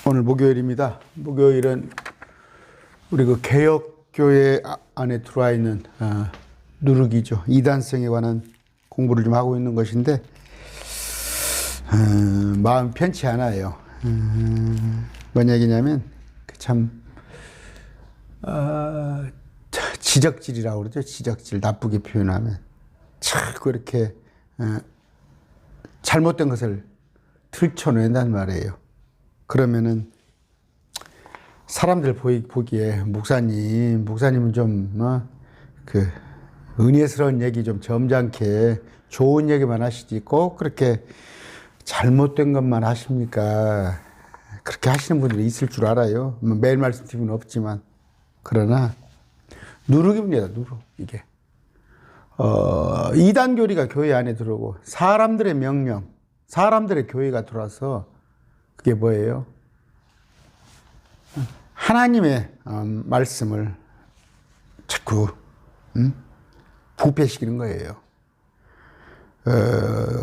오늘 목요일입니다. 목요일은 우리 그 개혁교회 안에 들어와 있는 누룩이죠. 이단성에 관한 공부를 좀 하고 있는 것인데 마음 편치 않아요. 뭔 얘기냐면 참 지적질이라고 그러죠. 지적질, 나쁘게 표현하면 자꾸 이렇게 잘못된 것을 들춰낸단 말이에요. 그러면은 사람들 보기에 목사님은 좀 은혜스러운 얘기 좀 점잖게 좋은 얘기만 하시지 꼭 그렇게 잘못된 것만 하십니까? 그렇게 하시는 분들이 있을 줄 알아요. 매일 말씀드리면 없지만. 그러나 누룩입니다. 누룩 이게. 이단 교리가 교회 안에 들어오고 사람들의 명령, 사람들의 교회가 들어와서 그게 뭐예요? 하나님의 말씀을 자꾸 부패시키는 거예요.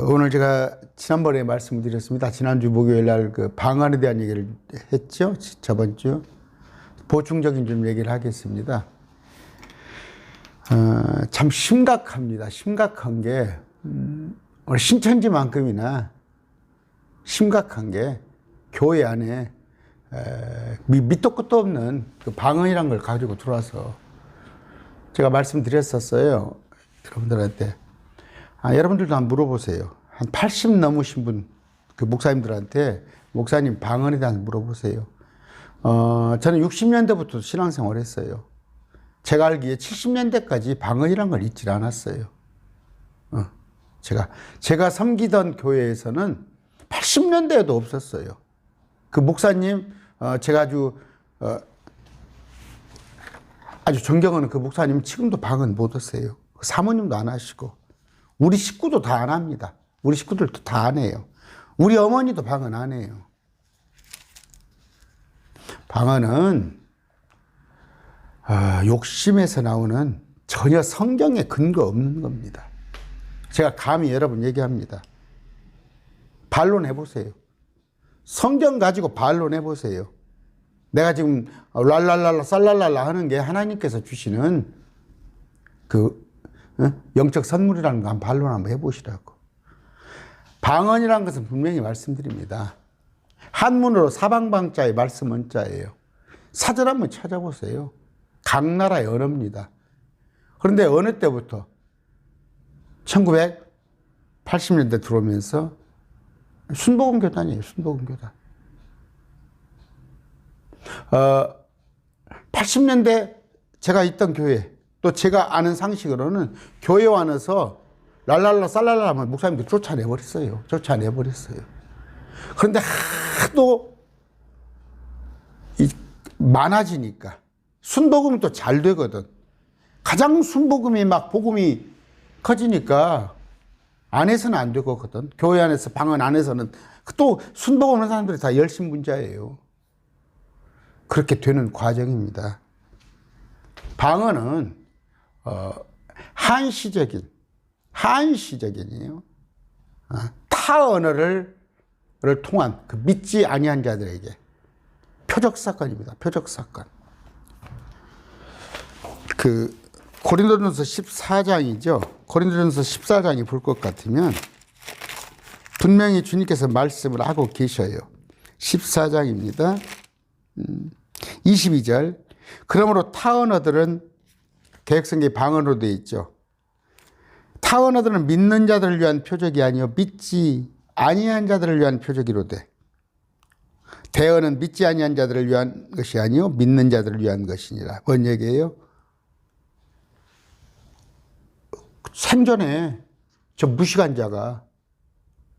오늘 제가 지난번에 말씀을 드렸습니다. 지난주 목요일 날 그 방언에 대한 얘기를 했죠. 저번 주. 보충적인 좀 얘기를 하겠습니다. 참 심각합니다. 심각한 게 오늘 신천지만큼이나 심각한 게 교회 안에 밑도 끝도 없는 그 방언이란 걸 가지고 들어와서 제가 말씀드렸었어요. 여러분들한테. 여러분들도 한번 물어보세요. 한 80 넘으신 분, 그 목사님들한테 목사님 방언에 대해서 물어보세요. 저는 60년대부터 신앙생활을 했어요. 제가 알기에 70년대까지 방언이란 걸 잊질 않았어요. 제가 섬기던 교회에서는 80년대에도 없었어요. 그 목사님, 제가 아주 존경하는 그 목사님 지금도 방언 못 하세요. 사모님도 안 하시고, 우리 식구도 다 안 합니다. 우리 식구들도 다 안 해요. 우리 어머니도 방언 안 해요. 방언은 욕심에서 나오는 전혀 성경에 근거 없는 겁니다. 제가 감히 여러분 얘기합니다. 반론해 보세요. 성경 가지고 반론해 보세요. 내가 지금 랄랄랄라 쌀랄랄라 하는 게 하나님께서 주시는 그 영적 선물이라는 거 한번 반론 한번 해보시라고. 방언이라는 것은 분명히 말씀드립니다. 한문으로 사방방자의 말씀 원자예요. 사전 한번 찾아보세요. 각 나라의 언어입니다. 그런데 어느 때부터 1980년대 들어오면서 순복음교단이에요. 순복음교단. 80년대 제가 있던 교회, 또 제가 아는 상식으로는 교회 안에서 랄랄라 쌀랄라 하면 목사님들 쫓아내버렸어요. 그런데 하도 많아지니까 순복음이 또 잘 되거든. 가장 순복음이 막 복음이 커지니까 안에서는 안 되거든. 교회 안에서 방언 안에서는 또 순복음 하는 사람들이 다 열심분자예요. 그렇게 되는 과정입니다. 방언은 한시적인이에요. 타 언어를 통한 그 믿지 아니한 자들에게 표적 사건입니다. 표적 사건. 그 고린도전서 14장이죠. 고린도전서 14장이 볼 것 같으면 분명히 주님께서 말씀을 하고 계셔요. 14장입니다. 22절. 그러므로 타 언어들은 개혁성경에 방언으로 되어 있죠. 타 언어들은 믿는 자들을 위한 표적이 아니요 믿지 아니한 자들을 위한 표적이로되 대언은 믿지 아니한 자들을 위한 것이 아니요 믿는 자들을 위한 것이니라. 뭔 얘기예요? 생전에 저 무식한 자가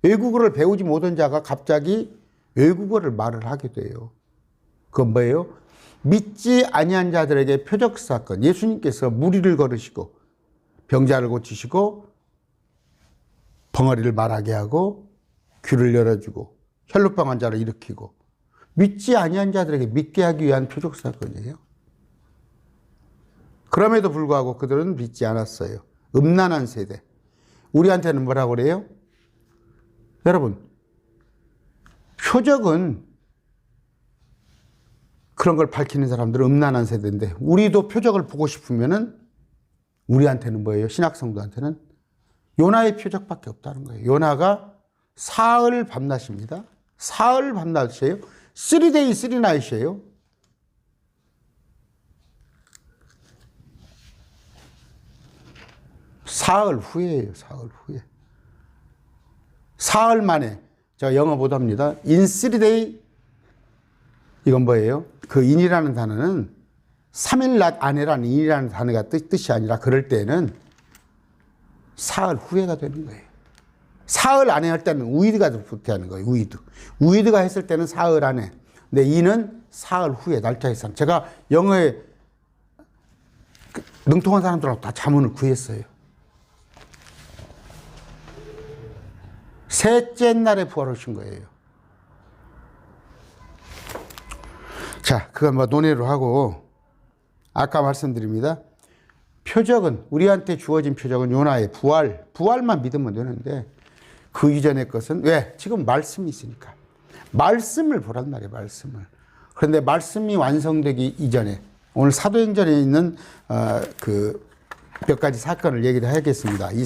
외국어를 배우지 못한 자가 갑자기 외국어를 말을 하게 돼요. 그건 뭐예요? 믿지 아니한 자들에게 표적 사건. 예수님께서 무리를 걸으시고 병자를 고치시고 벙어리를 말하게 하고 귀를 열어주고 혈루병 환자를 일으키고 믿지 아니한 자들에게 믿게 하기 위한 표적 사건이에요. 그럼에도 불구하고 그들은 믿지 않았어요. 음란한 세대. 우리한테는 뭐라고 그래요? 여러분, 표적은 그런 걸 밝히는 사람들은 음란한 세대인데, 우리도 표적을 보고 싶으면은 우리한테는 뭐예요? 신학 성도한테는 요나의 표적밖에 없다는 거예요. 요나가 사흘 밤낮입니다. 사흘 밤낮이에요. 3day 3night이에요. 사흘 후에예요. 사흘 후에. 사흘 만에. 제가 영어 못합니다. in 3day. 이건 뭐예요? 그 in이라는 단어는 3일 낮 안에라는 in이라는 단어가 뜻이 아니라 그럴 때는 사흘 후에가 되는 거예요. 사흘 안에 할 때는 우이드가 붙어야 거예요. 우이드. 우이드가 했을 때는 사흘 안에. 근데 in은 사흘 후에 날짜 이상. 제가 영어에 능통한 사람들하고 다 자문을 구했어요. 셋째 날에 부활하신 거예요. 자, 그건 뭐 논의로 하고, 아까 말씀드립니다. 표적은, 우리한테 주어진 표적은 요나의 부활만 믿으면 되는데, 그 이전의 것은, 왜? 지금 말씀이 있으니까. 말씀을 보란 말이에요, 말씀을. 그런데 말씀이 완성되기 이전에, 오늘 사도행전에 있는, 몇 가지 사건을 얘기를 하겠습니다. 이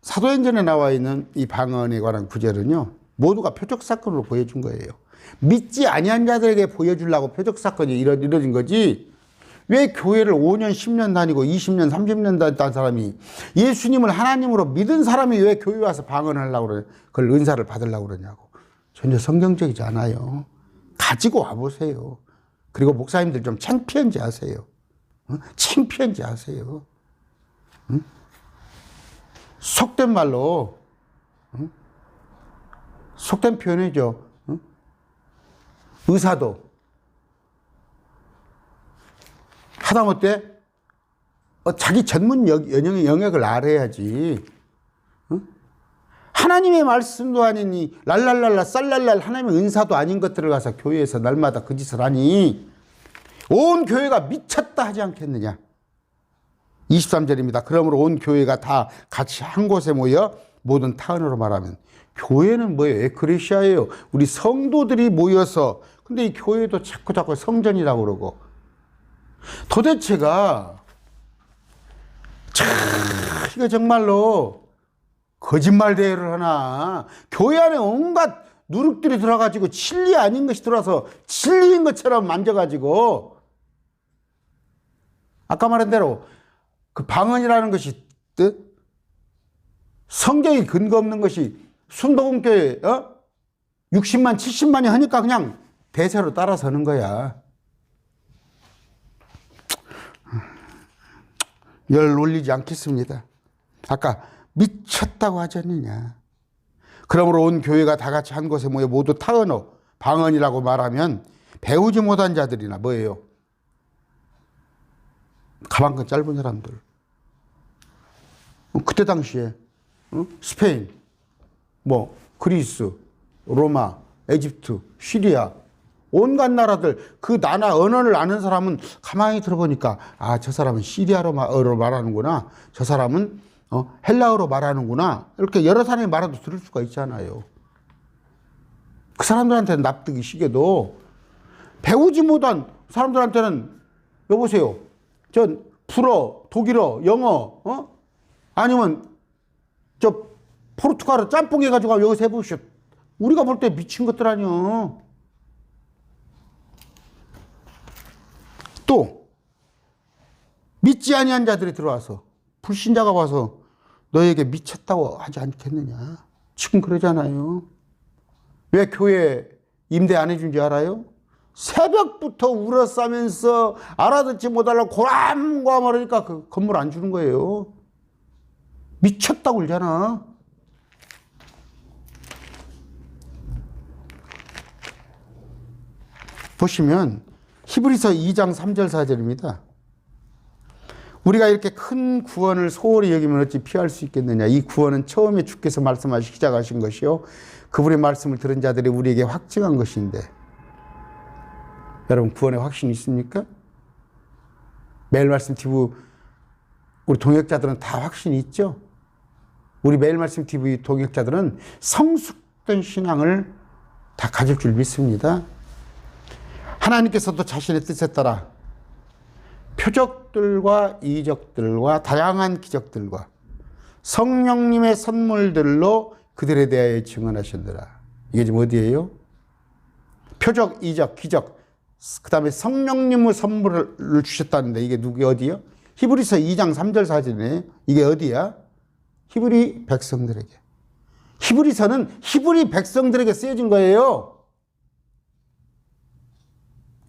사도행전에 나와 있는 이 방언에 관한 구절은요, 모두가 표적 사건으로 보여준 거예요. 믿지 아니한 자들에게 보여주려고 표적 사건이 이루어진 거지, 왜 교회를 5년, 10년 다니고 20년, 30년 다녔던 사람이, 예수님을 하나님으로 믿은 사람이 왜 교회 와서 방언을 하려고 그래? 그걸 은사를 받으려고 그러냐고. 전혀 성경적이지 않아요. 가지고 와보세요. 그리고 목사님들 좀 창피한지 아세요. 창피한지 아세요. 속된 말로, 속된 표현이죠. 의사도 하다못해 자기 전문 영역을 알아야지. 하나님의 말씀도 아니니 랄랄랄라 쌀랄랄 하나님의 은사도 아닌 것들을 가서 교회에서 날마다 그 짓을 하니 온 교회가 미쳤다 하지 않겠느냐. 23절입니다. 그러므로 온 교회가 다 같이 한 곳에 모여 모든 타언으로 말하면, 교회는 뭐예요? 에크레시아예요. 우리 성도들이 모여서. 근데 이 교회도 자꾸 성전이라고 그러고, 도대체가 이거 정말로 거짓말 대회를 하나. 교회 안에 온갖 누룩들이 들어가지고 진리 아닌 것이 들어와서 진리인 것처럼 만져가지고, 아까 말한 대로 그 방언이라는 것이 성경이 근거 없는 것이 순복음교회 60만 70만이 하니까 그냥 대세로 따라서는 거야. 열 올리지 않겠습니다. 아까 미쳤다고 하지 않느냐. 그러므로 온 교회가 다 같이 한 곳에 모여 모두 타언어, 방언이라고 말하면 배우지 못한 자들이나 뭐예요? 가방끈 짧은 사람들. 그때 당시에 스페인, 그리스, 로마, 에집트, 시리아, 온갖 나라들, 그 나라 언어를 아는 사람은 가만히 들어보니까, 저 사람은 시리아어로 말하는구나, 저 사람은 헬라어로 말하는구나, 이렇게 여러 사람이 말해도 들을 수가 있잖아요. 그 사람들한테는 납득이 시켜도 배우지 못한 사람들한테는, 여보세요, 전 불어, 독일어, 영어, 아니면 저 포르투갈어 짬뽕 해가지고 여기서 해보시오. 우리가 볼 때 미친 것들 아니요. 또 믿지 아니한 자들이 들어와서, 불신자가 와서 너에게 미쳤다고 하지 않겠느냐. 지금 그러잖아요. 왜 교회 임대 안 해준 줄 알아요? 새벽부터 울어싸면서 알아듣지 못하려고 고람고람 하니까 그 건물 안 주는 거예요. 미쳤다고 울잖아. 보시면 히브리서 2장 3절 4절입니다. 우리가 이렇게 큰 구원을 소홀히 여기면 어찌 피할 수 있겠느냐. 이 구원은 처음에 주께서 말씀하시기 시작하신 것이요, 그분의 말씀을 들은 자들이 우리에게 확증한 것인데, 여러분 구원의 확신이 있습니까? 매일 말씀 TV 우리 동역자들은 다 확신이 있죠? 우리 매일 말씀 TV 동역자들은 성숙된 신앙을 다 가질 줄 믿습니다. 하나님께서도 자신의 뜻에 따라 표적들과 이적들과 다양한 기적들과 성령님의 선물들로 그들에 대하여 증언하시더라. 이게 지금 어디예요? 표적, 이적, 기적, 그 다음에 성령님의 선물을 주셨다는데 이게 누구 어디요? 히브리서 2장 3절 4절이네. 이게 어디야? 히브리 백성들에게. 히브리서는 히브리 백성들에게 쓰여진 거예요.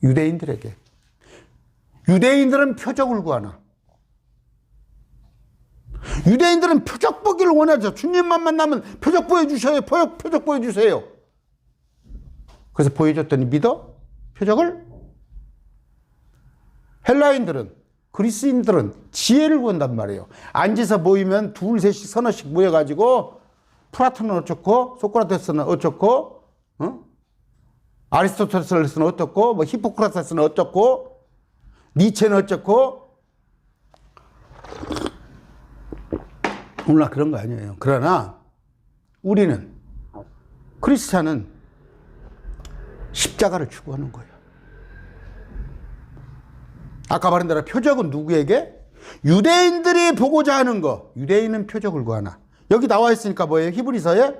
유대인들에게. 유대인들은 표적을 구하나? 유대인들은 표적 보기를 원하죠. 주님만 만나면 표적 보여주셔요. 표적 보여주세요. 그래서 보여줬더니 믿어? 표적을? 헬라인들은, 그리스인들은 지혜를 구한단 말이에요. 앉아서 모이면 둘, 셋씩, 서너씩 모여가지고 플라톤은 어쩌고, 소크라테스는 어쩌고, 아리스토텔레스는 어떻고, 뭐 히포크라테스는 어쩌고, 니체는 어쩌고. 오늘날 그런 거 아니에요. 그러나 우리는, 크리스찬은 십자가를 추구하는 거예요. 아까 말한 대로 표적은 누구에게? 유대인들이 보고자 하는 거. 유대인은 표적을 구하나? 여기 나와 있으니까 뭐예요? 히브리서에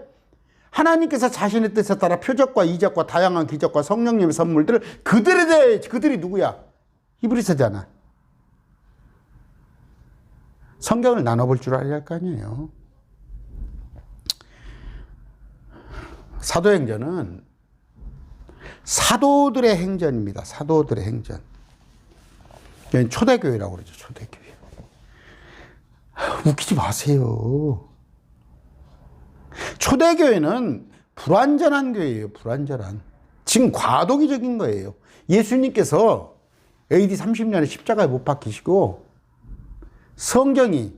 하나님께서 자신의 뜻에 따라 표적과 이적과 다양한 기적과 성령님의 선물들을 그들에 대해, 그들이 누구야? 히브리서잖아. 성경을 나눠볼 줄 알아야 할 거 아니에요. 사도행전은 사도들의 행전입니다. 사도들의 행전. 초대교회라고 그러죠. 초대교회. 웃기지 마세요. 초대교회는 불완전한 교회예요. 불완전한. 지금 과도기적인 거예요. 예수님께서 AD 30년에 십자가에 못 박히시고 성경이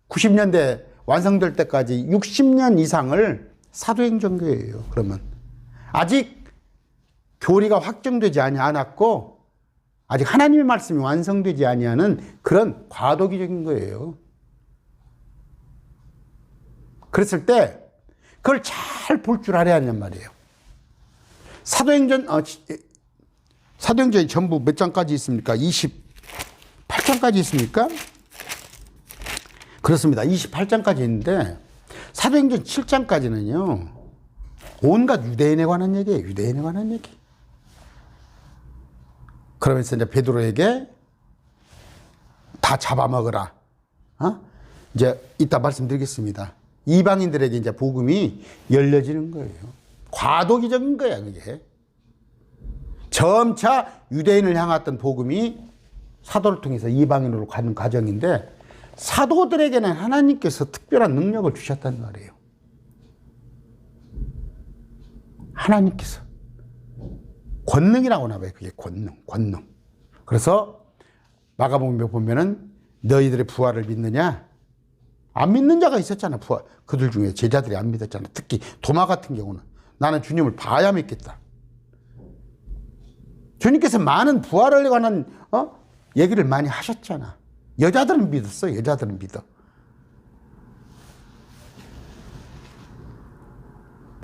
90년대 완성될 때까지 60년 이상을 사도행전교회예요. 그러면 아직 교리가 확정되지 않았고 아직 하나님의 말씀이 완성되지 아니하는 그런 과도기적인 거예요. 그랬을 때 그걸 잘 볼 줄 알아야 한단 말이에요. 사도행전이 전부 몇 장까지 있습니까? 28장까지 있습니까? 그렇습니다. 28장까지 있는데 사도행전 7장까지는요. 온갖 유대인에 관한 얘기예요. 유대인에 관한 얘기. 그러면서 이제 베드로에게 다 잡아먹으라. 이제 이따 말씀드리겠습니다. 이방인들에게 이제 복음이 열려지는 거예요. 과도기적인 거야, 그게. 점차 유대인을 향했던 복음이 사도를 통해서 이방인으로 가는 과정인데 사도들에게는 하나님께서 특별한 능력을 주셨단 말이에요. 하나님께서. 권능이라고 나와요. 그게 권능. 그래서 마가복음에 보면은 너희들의 부활을 믿느냐? 안 믿는 자가 있었잖아. 부활. 그들 중에 제자들이 안 믿었잖아. 특히 도마 같은 경우는 나는 주님을 봐야 믿겠다. 주님께서 많은 부활에 관한 얘기를 많이 하셨잖아. 여자들은 믿었어. 여자들은 믿어.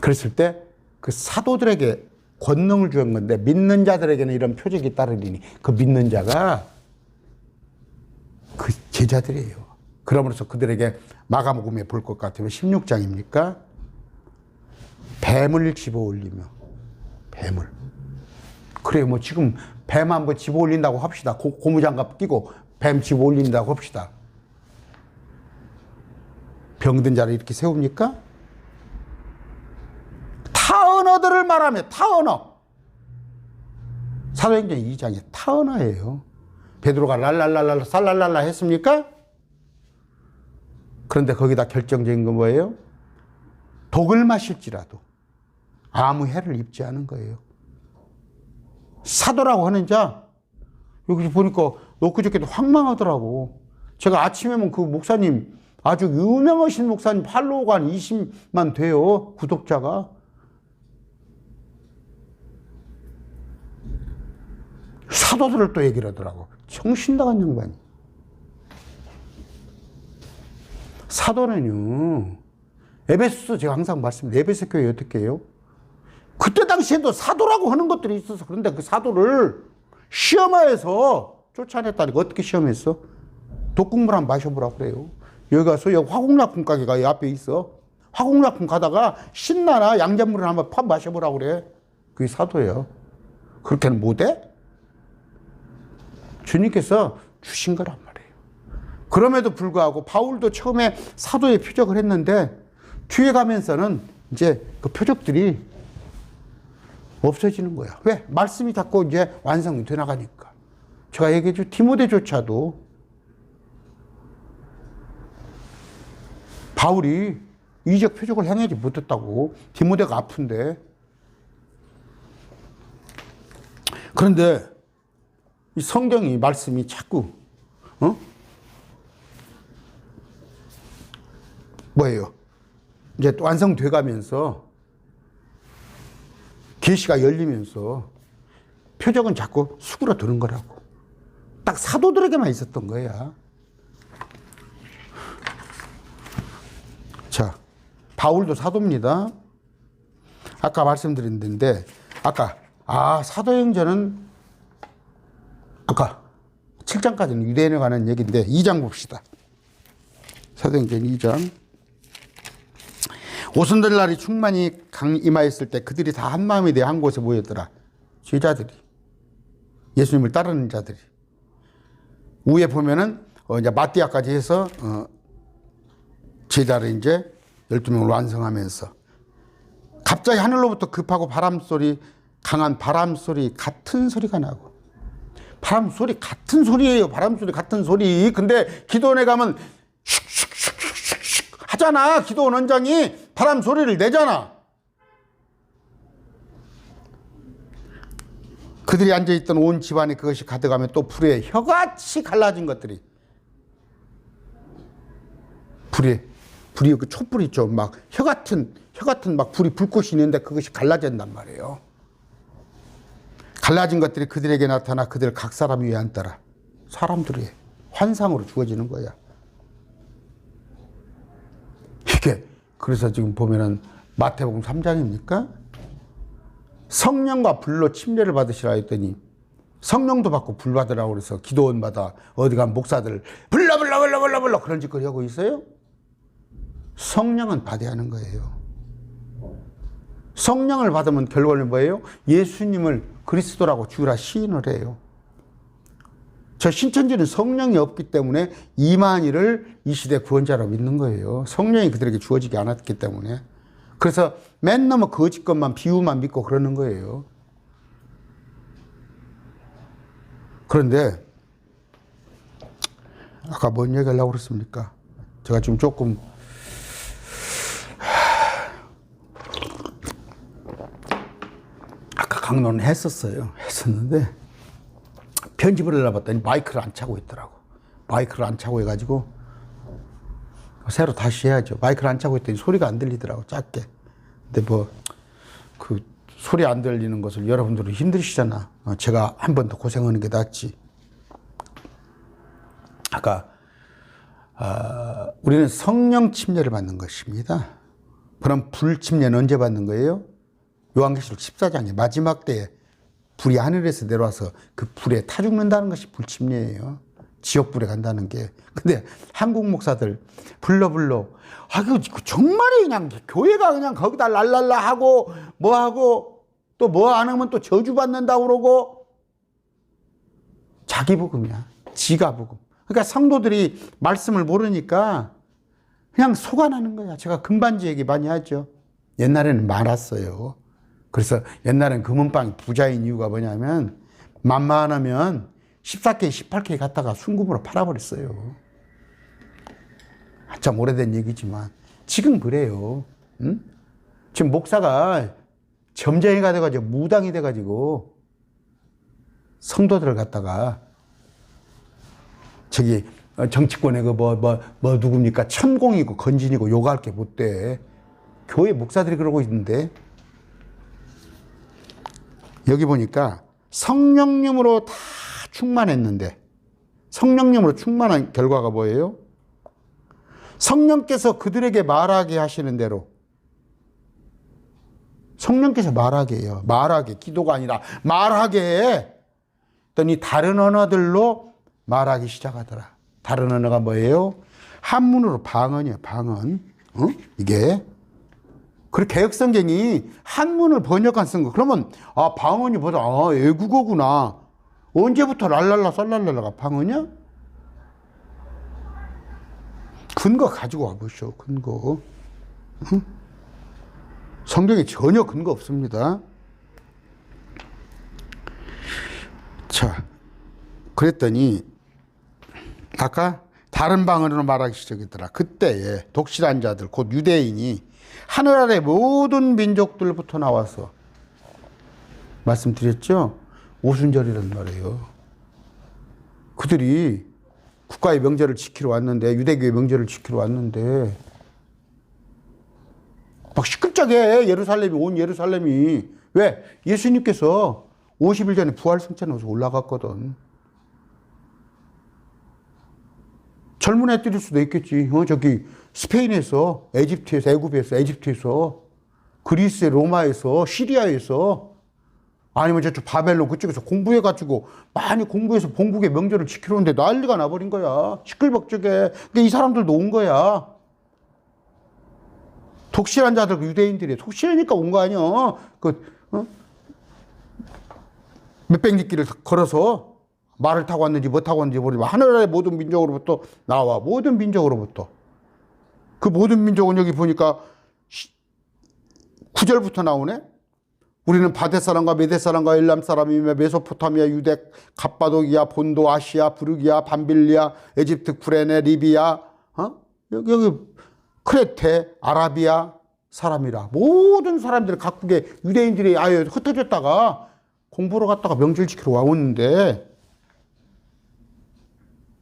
그랬을 때 그 사도들에게 권능을 주는 건데 믿는 자들에게는 이런 표적이 따르리니 그 믿는 자가 그 제자들이에요. 그러므로서 그들에게 마가복음에 볼 것 같으면 16장입니까? 뱀을 집어올리며 뱀을. 그래요. 뭐 지금 뱀 한번 집어올린다고 합시다. 고무장갑 끼고 뱀 집어올린다고 합시다. 병든 자를 이렇게 세웁니까? 타언어들을 말하며 타언어. 사도행전 2장에 타언어예요. 베드로가 랄랄랄랄 살랄랄라 했습니까? 그런데 거기다 결정적인 건 뭐예요? 독을 마실지라도 아무 해를 입지 않은 거예요. 사도라고 하는 자, 여기 보니까 엊그저께도 황망하더라고. 제가 아침에 보면 그 목사님, 아주 유명하신 목사님 팔로워가 한 20만 돼요. 구독자가. 사도들을 또 얘기를 하더라고. 정신 나간 양반이. 사도는요, 에베소서 제가 항상 말씀드려요. 에베소 교회 어떻게 해요? 그때 당시에도 사도라고 하는 것들이 있어서 그런데 그 사도를 시험하에서 쫓아냈다니까. 어떻게 시험했어? 독국물 한번 마셔보라고 그래요. 여기 가서 여기 화곡약품 가게가 이 앞에 있어. 화곡약품 가다가 신나나 양잿물을 한번 파 마셔보라고 그래. 그게 사도예요. 그렇게는 못해? 주님께서 주신 거란 말이에요. 그럼에도 불구하고 바울도 처음에 사도의 표적을 했는데 뒤에 가면서는 이제 그 표적들이 없어지는 거야. 왜? 말씀이 자꾸 이제 완성이 돼 나가니까. 제가 얘기했죠. 디모데조차도 바울이 이적 표적을 행하지 못했다고. 디모데가 아픈데. 그런데 이 성경이 말씀이 자꾸 뭐예요? 이제 완성돼 가면서 계시가 열리면서 표적은 자꾸 수그러드는 거라고. 딱 사도들에게만 있었던 거야. 자, 바울도 사도입니다. 아까 말씀드렸는데 아까 사도행전은 아까 7장까지는 유대인에 관한 얘기인데 2장 봅시다. 사도행전 2장. 오순절 날이 충만히 임하였을 때 그들이 다 한 마음이 되어 한 곳에 모였더라. 제자들이, 예수님을 따르는 자들이. 위에 보면은 이제 마띠아까지 해서 제자를 이제 12명을 완성하면서 갑자기 하늘로부터 급하고 강한 바람 소리 같은 소리가 나고. 바람 소리 같은 소리예요. 바람 소리 같은 소리. 근데 기도원에 가면 슉슉슉슉슉 하잖아. 기도원 원장이 바람 소리를 내잖아. 그들이 앉아있던 온 집안에 그것이 가득하며 또 불에 혀같이 갈라진 것들이. 불이 그 촛불 있죠. 막 혀같은 막 불이 불꽃이 있는데 그것이 갈라진단 말이에요. 갈라진 것들이 그들에게 나타나 그들 각 사람 위에 앉더라. 사람들이 환상으로 주어지는 거야. 이게 그래서 지금 보면은 마태복음 3장입니까? 성령과 불로 침례를 받으시라 했더니 성령도 받고 불 받으라고 그래서 기도원마다 어디 가면 목사들 불러 그런 짓거리 하고 있어요? 성령은 받아야 하는 거예요. 성령을 받으면 결과는 뭐예요? 예수님을 그리스도라고 주라 시인을 해요. 저 신천지는 성령이 없기 때문에 이만희를 이 시대 구원자로 믿는 거예요. 성령이 그들에게 주어지지 않았기 때문에. 그래서 맨날 뭐 거짓 것만 비유만 믿고 그러는 거예요. 그런데 아까 뭔 얘기 하려고 그랬습니까? 제가 지금 조금 아까 강론을 했었는데 편집을 하려고 봤더니 마이크를 안 차고 있더라고. 마이크를 안 차고 해가지고 새로 다시 해야죠. 마이크를 안 차고 있더니 소리가 안 들리더라고, 작게. 근데 뭐 그 소리 안 들리는 것을 여러분들은 힘드시잖아. 제가 한 번 더 고생하는 게 낫지. 아까 우리는 성령 침례를 받는 것입니다. 그럼 불 침례는 언제 받는 거예요? 요한계시록 14장에 마지막 때에 불이 하늘에서 내려와서 그 불에 타 죽는다는 것이 불 침례예요. 지옥불에 간다는 게. 근데 한국 목사들 불러 그 정말이 그냥 교회가 그냥 거기다 랄랄라 하고 뭐 하고 또 뭐 안 하면 또 저주받는다고 그러고 자기 복음이야. 지가 복음. 그러니까 성도들이 말씀을 모르니까 그냥 속아나는 거야. 제가 금반지 얘기 많이 하죠. 옛날에는 많았어요. 그래서 옛날엔 금은방이 부자인 이유가 뭐냐면 만만하면 14K, 18K 갖다가 순금으로 팔아버렸어요. 한참 오래된 얘기지만 지금 그래요. 응? 지금 목사가 점쟁이가 돼가지고 무당이 돼가지고 성도들을 갖다가 저기 정치권에 그 누굽니까? 천공이고 건진이고 요구할 게 못 돼. 교회 목사들이 그러고 있는데 여기 보니까 성령님으로 다 충만했는데 성령님으로 충만한 결과가 뭐예요? 성령께서 그들에게 말하게 하시는 대로 성령께서 말하게 해요. 말하게. 기도가 아니라 말하게 해. 그랬더니 다른 언어들로 말하기 시작하더라. 다른 언어가 뭐예요? 한문으로 방언이에요. 방언. 이게. 그리고 개혁성경이 한문을 번역한 쓴 거. 그러면 방언이 보다 외국어구나. 언제부터 랄랄라 쌀랄랄라가 방언이야? 근거 가지고 와보시오. 근거. 성경에 전혀 근거 없습니다. 자, 그랬더니 아까 다른 방언으로 말하기 시작했더라. 그때에 독실한 자들 곧 유대인이 하늘 아래 모든 민족들부터 나와서 말씀드렸죠? 오순절이란 말이에요. 그들이 국가의 명절을 지키러 왔는데, 유대교의 명절을 지키러 왔는데 막 시끌짝해. 온 예루살렘이. 왜? 예수님께서 50일 전에 부활승천에 올라갔거든. 젊은 애들일 수도 있겠지. 저기 스페인에서, 에집트에서, 애굽에서, 에집트에서, 그리스에, 로마에서, 시리아에서, 아니면 저쪽 바벨론 그쪽에서 공부해가지고 많이 공부해서 본국의 명절을 지키러 오는데 난리가 나버린 거야. 시끌벅적해. 근데 이 사람들도 온 거야. 독실한 자들, 유대인들이 독실하니까 온 거 아니야. 몇백 리길을 걸어서 말을 타고 왔는지 뭐 타고 왔는지 모르지만 하늘의 모든 민족으로부터 나와. 모든 민족으로부터. 그 모든 민족은 여기 보니까 9절부터 나오네. 우리는 바데 사람과 메데 사람과 엘람 사람이며 메소포타미아, 유대, 갑바도기아, 본도, 아시아, 부르기아, 밤빌리아, 에집트, 쿠레네, 리비아, 여기 크레테, 아라비아 사람이라. 모든 사람들, 각국의 유대인들이 아예 흩어졌다가 공부로 갔다가 명절 지키러 와오는데,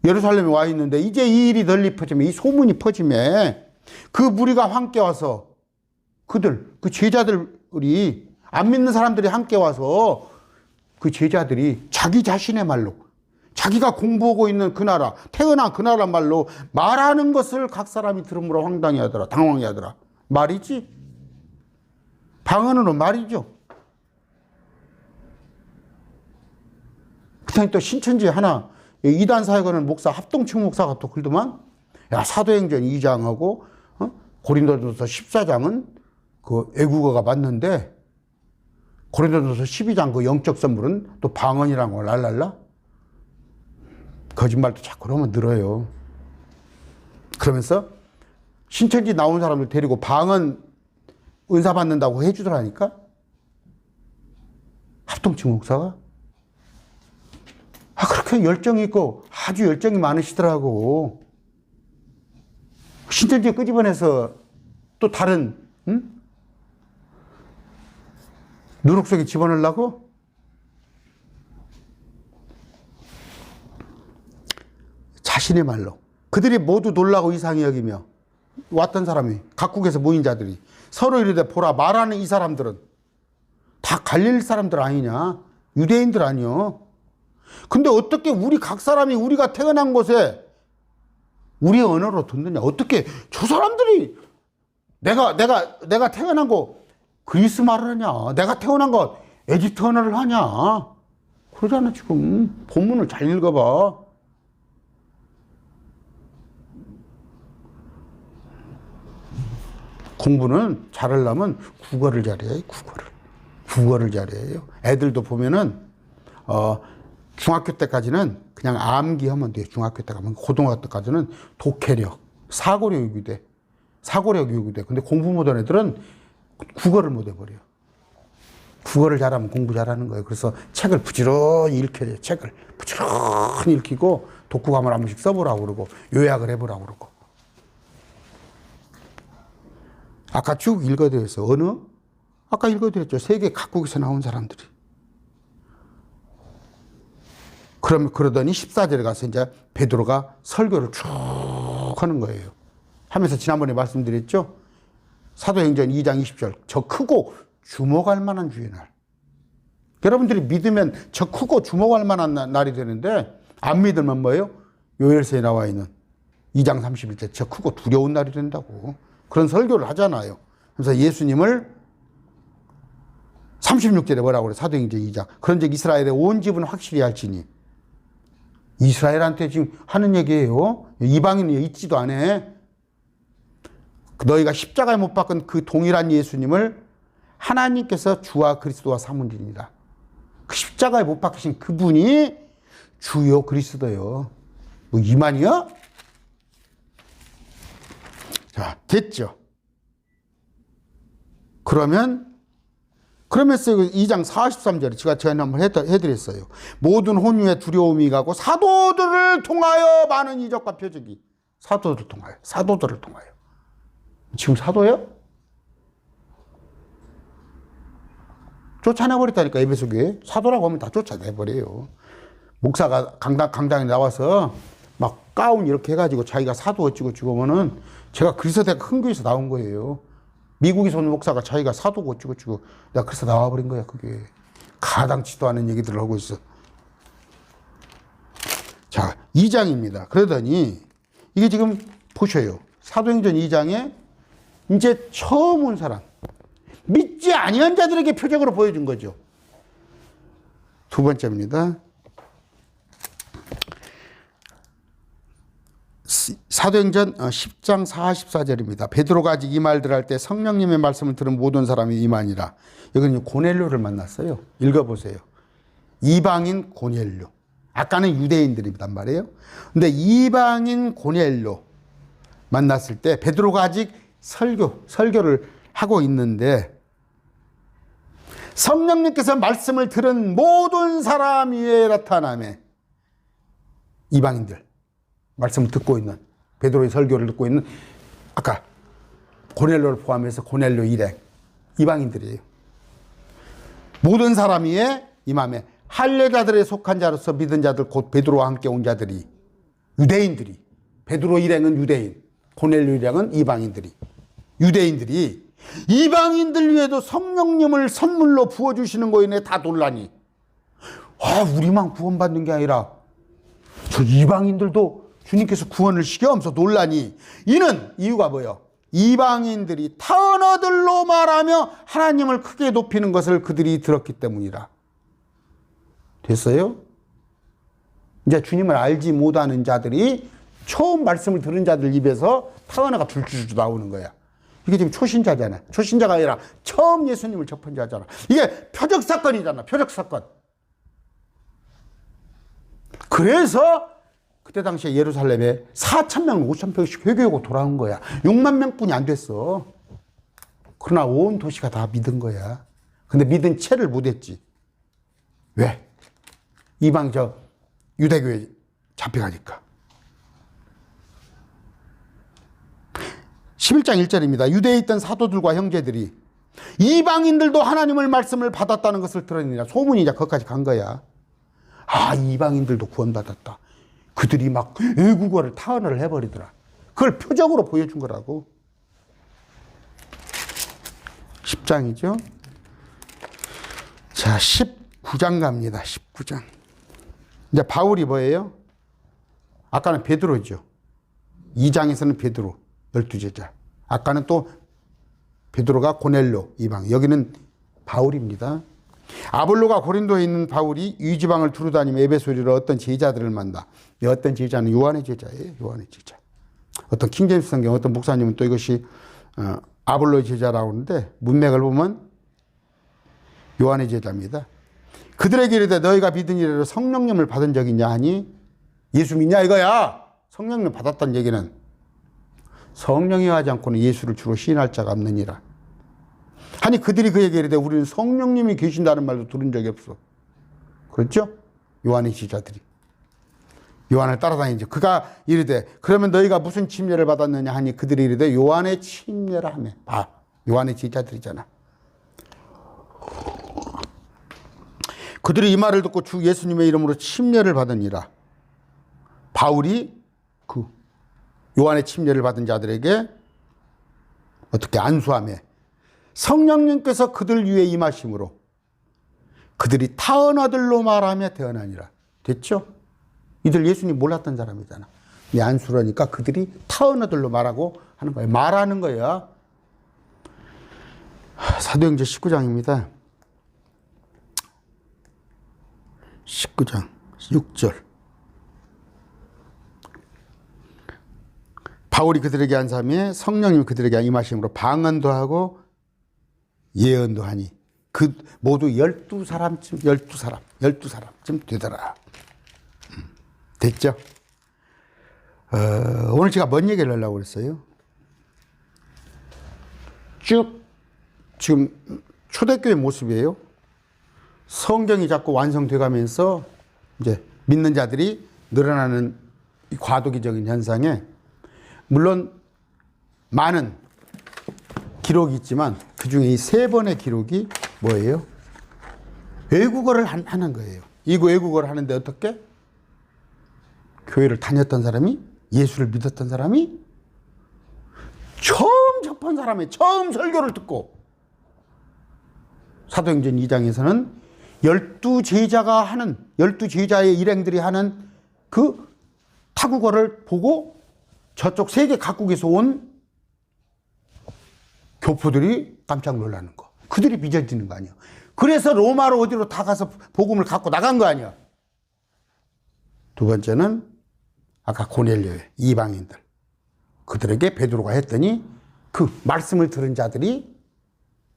예루살렘에 와 있는데 이제 이 일이 널리 퍼지면, 이 소문이 퍼지면 그 무리가 함께 와서 그 제자들이, 안 믿는 사람들이 함께 와서 그 제자들이 자기 자신의 말로, 자기가 공부하고 있는 그 나라, 태어난 그 나라 말로 말하는 것을 각 사람이 들으므로 황당해 하더라. 당황해 하더라. 말이지. 방언으로 말이죠. 그다음에 또 신천지에 하나, 이단 사역하는 목사, 합동측 목사가 또 그러더만, 야, 사도행전 2장하고 고린도전서 14장은 그 애국어가 맞는데 고린도전서 12장 그 영적 선물은 또 방언이라는 걸 랄랄라? 거짓말도 자꾸 그러면 늘어요. 그러면서 신천지 나온 사람들 데리고 방언 은사 받는다고 해주더라니까? 합동측 목사가? 그렇게 열정이 있고 아주 열정이 많으시더라고. 신천지에 끄집어내서 또 다른, 누룩 속에 집어넣으려고? 자신의 말로. 그들이 모두 놀라고 이상히 여기며 왔던 사람이, 각국에서 모인 자들이 서로 이르되 보라, 말하는 이 사람들은 다 갈릴 사람들 아니냐? 유대인들 아니요. 근데 어떻게 우리 각 사람이 우리가 태어난 곳에 우리의 언어로 듣느냐? 어떻게 저 사람들이 내가 태어난 곳 그리스 말을 하냐? 내가 태어난 곳 에집트 언어를 하냐? 그러잖아. 지금 본문을 잘 읽어봐. 공부는 잘하려면 국어를 잘해야 해요. 국어를 잘해야 해요. 애들도 보면은 중학교 때까지는 그냥 암기하면 돼요. 중학교 때 가면. 고등학교 때까지는 독해력, 사고력 요구돼. 근데 공부 못하는 애들은 국어를 못 해버려요. 국어를 잘하면 공부 잘하는 거예요. 그래서 책을 부지런히 읽혀야 돼요. 책을 부지런히 읽히고 독후감을 한 번씩 써보라고 그러고 요약을 해보라고 그러고. 아까 쭉 읽어드렸어요. 언어? 아까 읽어드렸죠. 세계 각국에서 나온 사람들이. 그러더니 14절에 가서 이제 베드로가 설교를 쭉 하는 거예요. 하면서 지난번에 말씀드렸죠. 사도행전 2장 20절. 저 크고 주목할 만한 주의 날. 여러분들이 믿으면 저 크고 주목할 만한 날이 되는데, 안 믿으면 뭐예요? 요엘서에 나와 있는 2장 31절. 저 크고 두려운 날이 된다고. 그런 설교를 하잖아요. 그래서 예수님을 36절에 뭐라고 그래? 사도행전 2장. 그런즉 이스라엘의 온 집은 확실히 할지니. 이스라엘한테 지금 하는 얘기예요. 이방인이 있지도 않아. 너희가 십자가에 못 박은 그 동일한 예수님을 하나님께서 주와 그리스도와 삼으리니라. 그 십자가에 못 박히신 그분이 주요 그리스도요. 뭐 이만이야? 자, 됐죠. 그러면서 2장 43절에 제가 한번 해드렸어요. 모든 혼유의 두려움이 가고 사도들을 통하여 많은 이적과 표적이. 사도들을 통하여. 지금 사도예요? 쫓아내버렸다니까. 에베소 교회 사도라고 하면 다 쫓아내버려요. 목사가 강당에 나와서 막 가운 이렇게 해가지고 자기가 사도 어찌고 죽으면은 제가 그래서 내가 큰 교회에서 나온 거예요. 미국에서 온 목사가 자기가 사도고 어찌고 죽고 내가 그래서 나와버린 거야. 그게 가당치도 않은 얘기들을 하고 있어. 자, 2장입니다. 그러더니 이게 지금 보셔요. 사도행전 2장에 이제 처음 온 사람, 믿지 아니한 자들에게 표적으로 보여준 거죠. 두 번째입니다. 사도행전 10장 44절입니다. 베드로가 아직 이 말들 할 때 성령님의 말씀을 들은 모든 사람이 이만이라. 여기는 고넬료를 만났어요. 읽어보세요. 이방인 고넬료. 아까는 유대인들이란 말이에요. 근데 이방인 고넬료 만났을 때 베드로가 아직 설교를 하고 있는데 성령님께서 말씀을 들은 모든 사람 위에 나타나매 이방인들 말씀을 듣고 있는 베드로의 설교를 듣고 있는 아까 고넬료를 포함해서 고넬료 일행 이방인들이에요. 모든 사람 위에 임함에 할례자들에 속한 자로서 믿은 자들 곧 베드로와 함께 온 자들이 유대인들이 베드로 일행은 유대인 고넬료 일행은 이방인들이 유대인들이 이방인들 위에도 성령님을 선물로 부어주시는 거이네 다 놀라니. 우리만 구원받는 게 아니라 저 이방인들도 주님께서 구원을 시켜하면서 놀라니. 이는 이유가 뭐예요? 이방인들이 타 언어들로 말하며 하나님을 크게 높이는 것을 그들이 들었기 때문이라. 됐어요? 이제 주님을 알지 못하는 자들이 처음 말씀을 들은 자들 입에서 타 언어가 줄줄 나오는 거야. 이게 지금 초신자잖아. 초신자가 아니라 처음 예수님을 접한 자잖아. 이게 표적 사건이잖아. 표적 사건. 그래서 그때 당시에 예루살렘에 4,000명, 5,000명씩 회개하고 돌아온 거야. 6만 명뿐이 안 됐어. 그러나 온 도시가 다 믿은 거야. 근데 믿은 채를 못했지. 왜? 이방 유대교에 잡혀가니까. 11장 1절입니다. 유대에 있던 사도들과 형제들이 이방인들도 하나님을 말씀을 받았다는 것을 들으니라. 소문이 이제 거기까지 간 거야. 이방인들도 구원받았다. 그들이 막 외국어를 타언을 해버리더라. 그걸 표적으로 보여준 거라고. 10장이죠. 자, 19장 갑니다. 19장. 이제 바울이 뭐예요? 아까는 베드로죠. 2장에서는 베드로. 12제자. 아까는 또 베드로가 고넬료 이방. 여기는 바울입니다. 아볼로가 고린도에 있는 바울이 이 지방을 두루다니며 에베소리로 어떤 제자들을 만나. 어떤 제자는 요한의 제자예요. 요한의 제자. 어떤 킹제임스 성경 어떤 목사님은 또 이것이 아볼로의 제자라고 하는데 문맥을 보면 요한의 제자입니다. 그들에게 이르되 너희가 믿은 이래로 성령님을 받은 적이 있냐 하니 예수 믿냐 이거야. 성령님 받았다는 얘기는 성령이 하지 않고는 예수를 주로 시인할 자가 없느니라. 아니 그들이 그에게 이르되 우리는 성령님이 계신다는 말도 들은 적이 없어. 그렇죠? 요한의 제자들이 요한을 따라다니죠. 그가 이르되 그러면 너희가 무슨 침례를 받았느냐 하니 그들이 이르되 요한의 침례라 하며. 요한의 제자들이잖아. 그들이 이 말을 듣고 주 예수님의 이름으로 침례를 받으니라. 바울이 그 요한의 침례를 받은 자들에게 어떻게 안수하며 성령님께서 그들 위에 임하심으로 그들이 타 언어들로 말하며 태어나니라. 됐죠? 이들 예수님 몰랐던 사람이잖아. 안수라니까 그들이 타 언어들로 말하고 하는 거야. 말하는 거야. 사도행전 19장입니다. 19장 6절. 바울이 그들에게 한 삶에 성령님이 그들에게 임하심으로 방언도 하고 예언도 하니 그 모두 12사람쯤 되더라. 됐죠? 오늘 제가 뭔 얘기를 하려고 그랬어요? 쭉 지금 초대교회 모습이에요. 성경이 자꾸 완성돼 가면서 이제 믿는 자들이 늘어나는 이 과도기적인 현상에 물론 많은 기록이 있지만 그중에 이 3번의 기록이 뭐예요? 외국어를 하는 거예요. 이 외국어를 하는데 어떻게? 교회를 다녔던 사람이, 예수를 믿었던 사람이, 처음 접한 사람이 처음 설교를 듣고, 사도행전 2장에서는 12제자의 일행들이 하는 그 타국어를 보고 저쪽 세계 각국에서 온 교포들이 깜짝 놀라는 거. 그들이 빚어지는 거 아니야. 그래서 로마로 어디로 다 가서 복음을 갖고 나간 거 아니야. 두 번째는 아까 고넬료의 이방인들. 그들에게 베드로가 했더니 그 말씀을 들은 자들이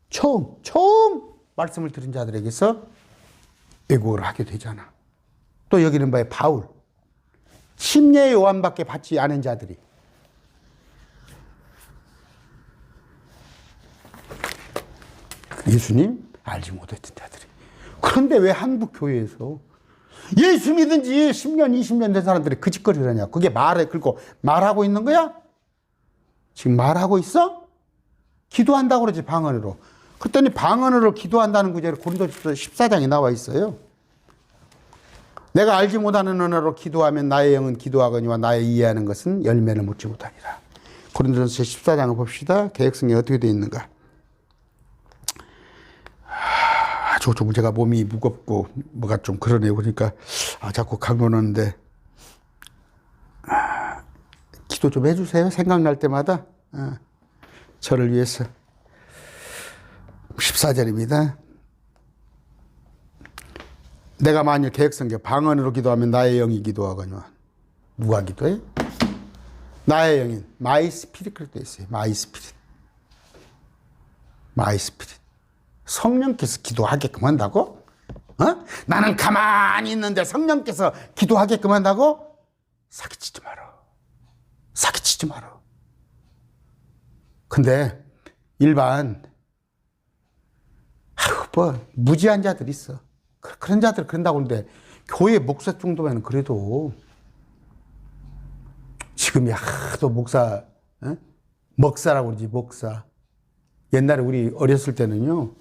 처음 말씀을 들은 자들에게서 외국어를 하게 되잖아. 또 여기는 뭐예요? 바울. 침례 요한밖에 받지 않은 자들이. 예수님 알지 못했던 자들이. 그런데 왜 한국 교회에서 예수 믿은 지 10년, 20년 된 사람들이 그 짓거리를 하냐? 그게 말에 긁고 말하고 있는 거야? 지금 말하고 있어? 기도한다고 그러지, 방언으로. 그랬더니 방언으로 기도한다는 구절이 고린도전서 14장에 나와 있어요. 내가 알지 못하는 언어로 기도하면 나의 영은 기도하거니와 나의 이해하는 것은 열매를 맺지 못하니라. 고린도전서 14장을 봅시다. 개혁성이 어떻게 되어 있는가. 조금 제가 몸이 무겁고 뭐가 좀 그러네요. 그러니까 자꾸 강론하는데 기도 좀 해주세요. 생각날 때마다 저를 위해서. 14절입니다. 내가 만일 개혁성경 방언으로 기도하면 나의 영이 기도하거니와. 누가 기도해? 나의 영인 마이 스피릿 그렇게 되어 있어요. 마이 스피릿. 성령께서 기도하게끔 한다고? 나는 가만히 있는데 성령께서 기도하게끔 한다고? 사기치지 마라. 근데 일반 무지한 자들 있어. 그런 자들 그런다고 하는데 교회 목사 정도면 그래도 지금이 하도 먹사라고 그러지, 먹사. 옛날에 우리 어렸을 때는요,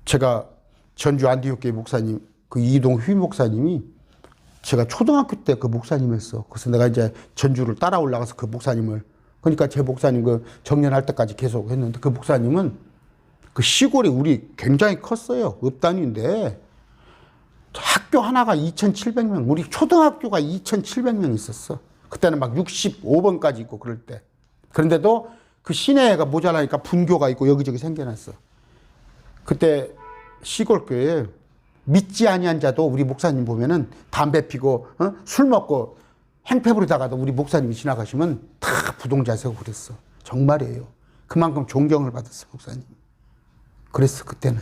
제가 전주 안디옥교회 목사님, 그 이동 휘 목사님이 제가 초등학교 때 그 목사님이었어. 그래서 내가 이제 전주를 따라 올라가서 그 목사님을, 그러니까 제 목사님 그 정년할 때까지 계속 했는데 그 목사님은 그 시골이 우리 굉장히 컸어요. 읍단위인데 학교 하나가 2,700명, 우리 초등학교가 2,700명 있었어. 그때는 막 65번까지 있고 그럴 때. 그런데도 그 시내가 모자라니까 분교가 있고 여기저기 생겨났어. 그때 시골 교회에 믿지 아니한 자도 우리 목사님 보면은 담배 피고 술 먹고 행패 부리다가도 우리 목사님이 지나가시면 다 부동자 세고 그랬어. 정말이에요. 그만큼 존경을 받았어, 목사님. 그랬어, 그때는.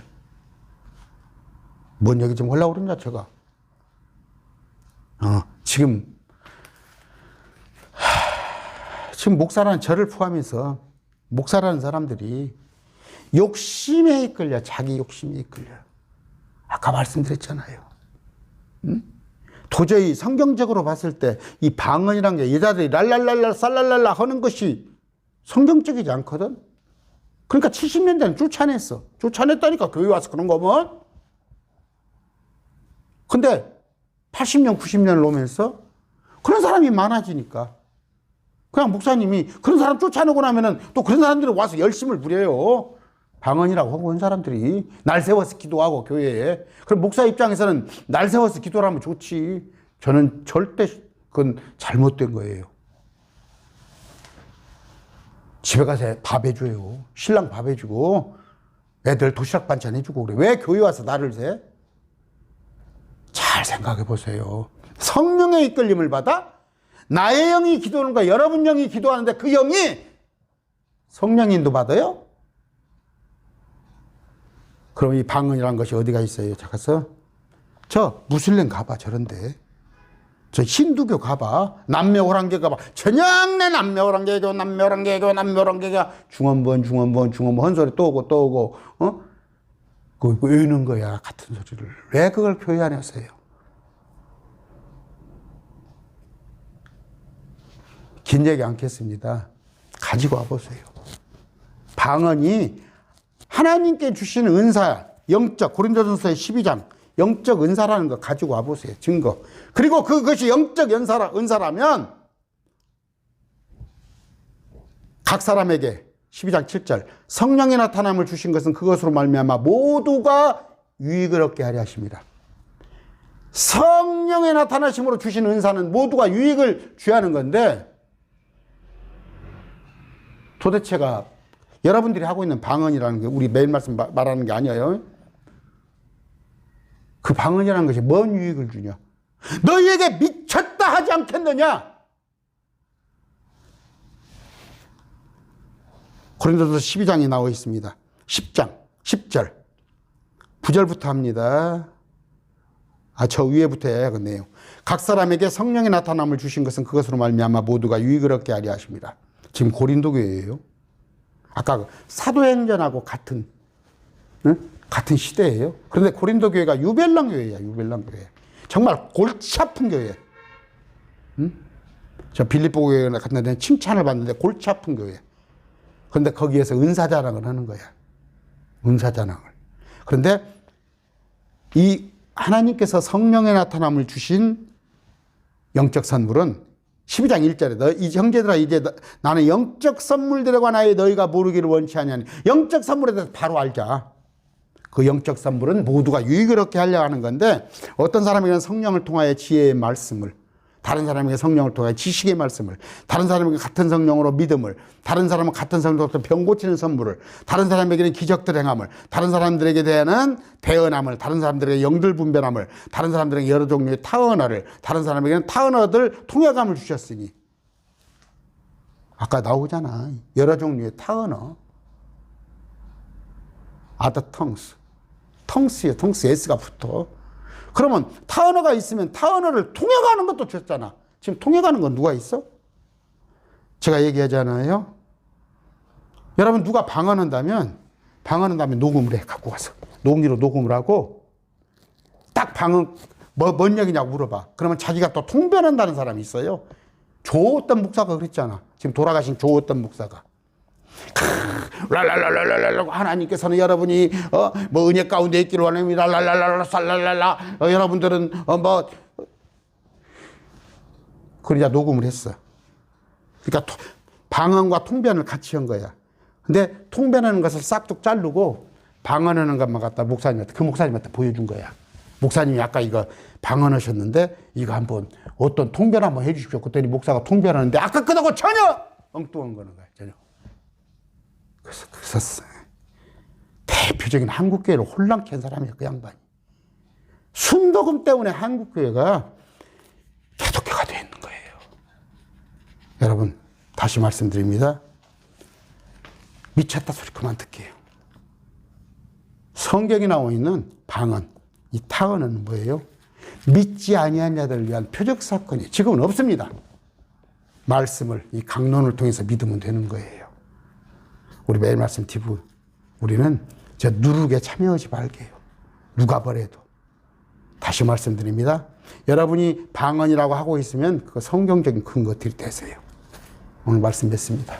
뭔 얘기 좀 하려고 그러냐, 제가. 지금 목사라는 저를 포함해서 목사라는 사람들이 욕심에 이끌려, 자기 욕심에 이끌려. 아까 말씀드렸잖아요. 도저히 성경적으로 봤을 때 이 방언이란 게 여자들이 랄랄랄라 쌀랄랄라 하는 것이 성경적이지 않거든. 그러니까 70년대는 쫓아냈어. 쫓아냈다니까, 교회 와서 그런 거면. 근데 80년, 90년을 오면서 그런 사람이 많아지니까 그냥 목사님이 그런 사람 쫓아내고 나면은 또 그런 사람들이 와서 열심을 부려요. 방언이라고 하고 온 사람들이 날 세워서 기도하고 교회에. 그럼 목사 입장에서는 날 세워서 기도를 하면 좋지. 저는 절대 그건 잘못된 거예요. 집에 가서 밥 해줘요. 신랑 밥 해주고 애들 도시락 반찬 해주고 그래. 왜 교회 와서 나를 세? 생각해 보세요. 성령의 이끌림을 받아 나의 영이 기도하는 거야. 여러분 영이 기도하는데 그 영이 성령 인도 받아요? 그럼 이 방언이라는 것이 어디가 있어요? 가서 저 무슬림 가봐. 저런데 저 힌두교 가봐. 남묘호랑개 가봐. 전형내 남묘호랑개교 중원본 헌소리 또 오고 그거 외우는 거야. 같은 소리를. 왜 그걸 교회 안에 하세요? 긴 얘기 않겠습니다. 가지고 와보세요. 방언이 하나님께 주신 은사, 영적, 고린도전서 12장, 영적 은사라는 거 가지고 와보세요. 증거. 그리고 그것이 영적 은사라면 각 사람에게 12장 7절 성령의 나타남을 주신 것은 그것으로 말미암아 모두가 유익을 얻게 하려 하십니다. 성령의 나타나심으로 주신 은사는 모두가 유익을 취하는 건데 도대체가 여러분들이 하고 있는 방언이라는 게 우리 매일 말씀 말하는 게 아니에요. 그 방언이라는 것이 뭔 유익을 주냐? 너희에게 미쳤다 하지 않겠느냐? 고린도서 12장에 나와 있습니다. 10장 10절 9절부터 합니다. 저 위에부터 해야 겠네요. 각 사람에게 성령의 나타남을 주신 것은 그것으로 말미암아 모두가 유익을 얻게 하려 하십니다. 지금 고린도 교회예요. 아까 사도행전하고 같은 시대예요. 그런데 고린도 교회가 유벨랑 교회야. 유벨랑 교회. 정말 골치 아픈 교회. 저 빌립보 교회 같은 데는 칭찬을 받는데 골치 아픈 교회. 그런데 거기에서 은사자랑을 하는 거야. 은사자랑을. 그런데 이 하나님께서 성령의 나타남을 주신 영적 선물은 12장 1절에 이 형제들아 이제 나는 영적 선물들에 관하여 너희가 모르기를 원치 아니하니 영적 선물에 대해서 바로 알자. 그 영적 선물은 모두가 유익을 얻게 하려고 하는 건데 어떤 사람에게는 성령을 통하여 지혜의 말씀을, 다른 사람에게 성령을 통하여 지식의 말씀을, 다른 사람에게 같은 성령으로 믿음을, 다른 사람은 같은 성령으로 병 고치는 선물을, 다른 사람에게는 기적들 행함을, 다른 사람들에게 대한 대언함을, 다른 사람들에게 영들 분별함을, 다른 사람들에게 여러 종류의 타언어를, 다른 사람에게는 타언어들 통역함을 주셨으니. 아까 나오잖아. 여러 종류의 타언어. other tongues. 텅스요. 텅스 S가 붙어. 그러면 타언어가 있으면 타언어를 통역하는 것도 줬잖아. 지금 통역하는 건 누가 있어? 제가 얘기하잖아요. 여러분 누가 방언한다면 녹음을 해. 갖고 와서. 녹음기로 녹음을 하고 딱 방언 뭔 얘기냐고 물어봐. 그러면 자기가 또 통변한다는 사람이 있어요. 조 어떤 목사가 그랬잖아. 지금 돌아가신 조 어떤 목사가. 랄랄랄랄랄랄 하나님께서는 여러분이 뭐 은혜 가운데 있기를 원합니다. 랄랄랄랄 살랄랄라 여러분들은 그러자 녹음을 했어. 그러니까 방언과 통변을 같이 한 거야. 근데 통변하는 것을 싹둑 자르고 방언하는 것만 갖다 그 목사님한테 보여준 거야. 목사님이 아까 이거 방언하셨는데 이거 한번 어떤 통변 한번 해주십시오. 그랬더니 목사가 통변하는데 아까 그거하고 전혀 엉뚱한 거는 거야. 전혀. 그래서 대표적인 한국교회를 혼란케 한 사람이야. 그 양반이. 순복음 때문에 한국교회가 개독교가 되어 있는 거예요. 여러분 다시 말씀드립니다. 미쳤다 소리 그만 듣게요. 성경에 나와 있는 방언, 이 타언은 뭐예요? 믿지 아니한 자들을 위한 표적 사건이 지금은 없습니다. 말씀을 이 강론을 통해서 믿으면 되는 거예요. 우리 매일 말씀 TV 우리는 저 누룩에 참여하지 말게요. 누가 뭐래도. 다시 말씀드립니다. 여러분이 방언이라고 하고 있으면 그 성경적인 근거 들이대세요. 오늘 말씀 뵙습니다.